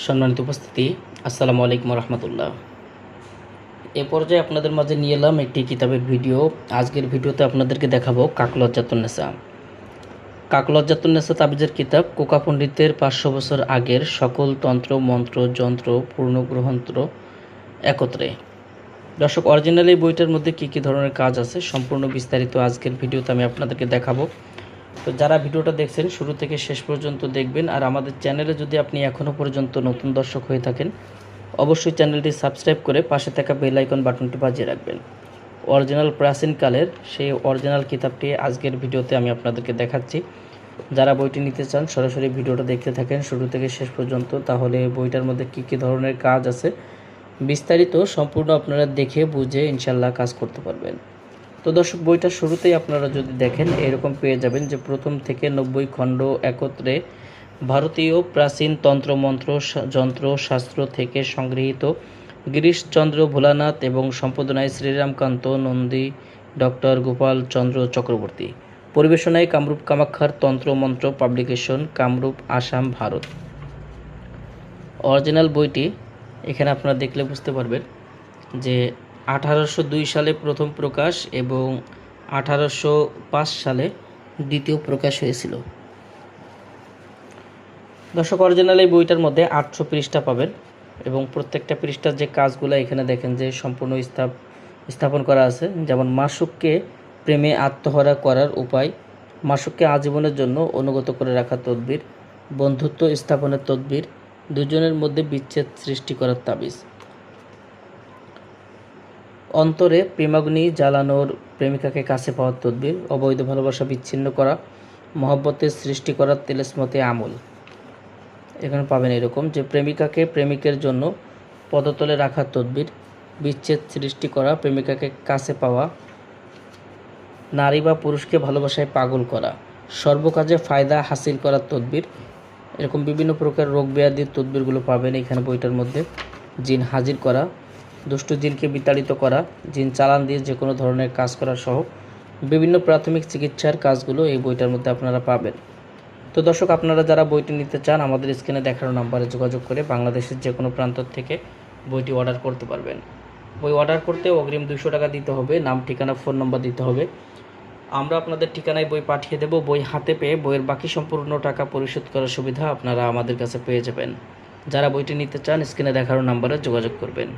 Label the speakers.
Speaker 1: সম্মানিত উপস্থিতি, আসসালামু আলাইকুম রহমতুল্লাহ। এ পর্যায়ে আপনাদের মাঝে নিয়ে এলাম একটি কিতাবের ভিডিও। আজকের ভিডিওতে আপনাদেরকে দেখাবো কাকলজ্জাতুন্নেসা। কাকলজ্জাতুন্নেসা তাবিজের কিতাব কোকা পণ্ডিতের 500 বছর আগের সকল তন্ত্র মন্ত্র যন্ত্র পূর্ণগ্রহন্ত্র একত্রে। দর্শক, অরিজিনাল এই বইটার মধ্যে কী কী ধরনের কাজ আছে সম্পূর্ণ বিস্তারিত আজকের ভিডিওতে আমি আপনাদেরকে দেখাবো। তো যারা ভিডিওটা দেখছেন শুরু থেকে শেষ পর্যন্ত দেখবেন। আর আমাদের চ্যানেলে যদি আপনি এখনও পর্যন্ত নতুন দর্শক হয়ে থাকেন, অবশ্যই চ্যানেলটি সাবস্ক্রাইব করে পাশে থাকা বেল আইকন বাটনটি বাজিয়ে রাখবেন। অরিজিনাল প্রাচীনকালের সেই অরিজিনাল কিতাবটি আজকের ভিডিওতে আমি আপনাদেরকে দেখাচ্ছি। যারা বইটি নিতে চান সরাসরি ভিডিওটা দেখতে থাকেন শুরু থেকে শেষ পর্যন্ত, তাহলে বইটার মধ্যে কী কী ধরনের কাজ আছে বিস্তারিত সম্পূর্ণ আপনারা দেখে বুঝে ইনশাল্লাহ কাজ করতে পারবেন। তো দর্শক, বইটা শুরুতেই আপনারা যদি দেখেন এরকম পেয়ে যাবেন যে প্রথম থেকে 90 খণ্ড একত্রে ভারতীয় প্রাচীন তন্ত্রমন্ত্র যন্ত্র শাস্ত্র থেকে সংগৃহীত। গিরিশচন্দ্র ভোলানাথ এবং সম্পাদনায় শ্রীরামকান্ত নন্দী, ডক্টর গোপাল চন্দ্র চক্রবর্তী। পরিবেশনায় কামরূপ কামাখ্যার তন্ত্রমন্ত্র পাবলিকেশন, কামরূপ, আসাম, ভারত। অরিজিনাল বইটি এখানে আপনারা দেখলে বুঝতে পারবেন যে 1802 সালে প্রথম প্রকাশ এবং 1805 সালে দ্বিতীয় প্রকাশ হয়েছিল। দর্শক, অরিজিনাল এই বইটার মধ্যে 800 পৃষ্ঠা পাবেন এবং প্রত্যেকটা পৃষ্ঠার যে কাজগুলো এখানে দেখেন যে সম্পূর্ণ স্থাপন করা আছে। যেমন মাসুককে প্রেমে আত্মহারা করার উপায়, মাসুককে আজীবনের জন্য অনুগত করে রাখার তদবির, বন্ধুত্ব স্থাপনের তদবির, দুজনের মধ্যে বিচ্ছেদ সৃষ্টি করার তাবিজ, অন্তরে প্রেমাগ্নি জ্বালানোর, প্রেমিকাকে কাছে পাওয়ার তদবির, অবৈধ ভালোবাসা বিচ্ছিন্ন করা, মহব্বতের সৃষ্টি করার তেলেসমতে আমল। এখানে পাবেন এরকম যে প্রেমিকাকে প্রেমিকের জন্য পদতলে রাখার তদবির, বিচ্ছেদ সৃষ্টি করা, প্রেমিকাকে কাছে পাওয়া, নারী বা পুরুষকে ভালোবাসায় পাগল করা, সর্বকাজে ফায়দা হাসিল করার তদবির। এরকম বিভিন্ন প্রকার রোগ ব্যাধির তদবিরগুলো পাবেন এখানে বইটার মধ্যে। জিন হাজির করা, দুষ্ট জিনকে বিতাড়িত করা, জিন চালান দিয়ে যে কোনো ধরনের কাজ করা সহ বিভিন্ন প্রাথমিক চিকিৎসার কাজগুলো এই বইটার মধ্যে আপনারা পাবেন। তো দর্শক, আপনারা যারা বইটি নিতে চান আমাদের স্ক্রিনে দেখানো নাম্বারে যোগাযোগ করে বাংলাদেশের যে কোনো প্রান্ত থেকে বইটি অর্ডার করতে পারবেন। বই অর্ডার করতে অগ্রিম 200 টাকা দিতে হবে, নাম ঠিকানা ফোন নম্বর দিতে হবে। আমরা আপনাদের ঠিকানায় বই পাঠিয়ে দেব। বই হাতে পেয়ে বইয়ের বাকি সম্পূর্ণ টাকা পরিশোধ করার সুবিধা আপনারা আমাদের কাছে পেয়ে যাবেন। যারা বইটি নিতে চান স্ক্রিনে দেখানো নাম্বারে যোগাযোগ করবেন।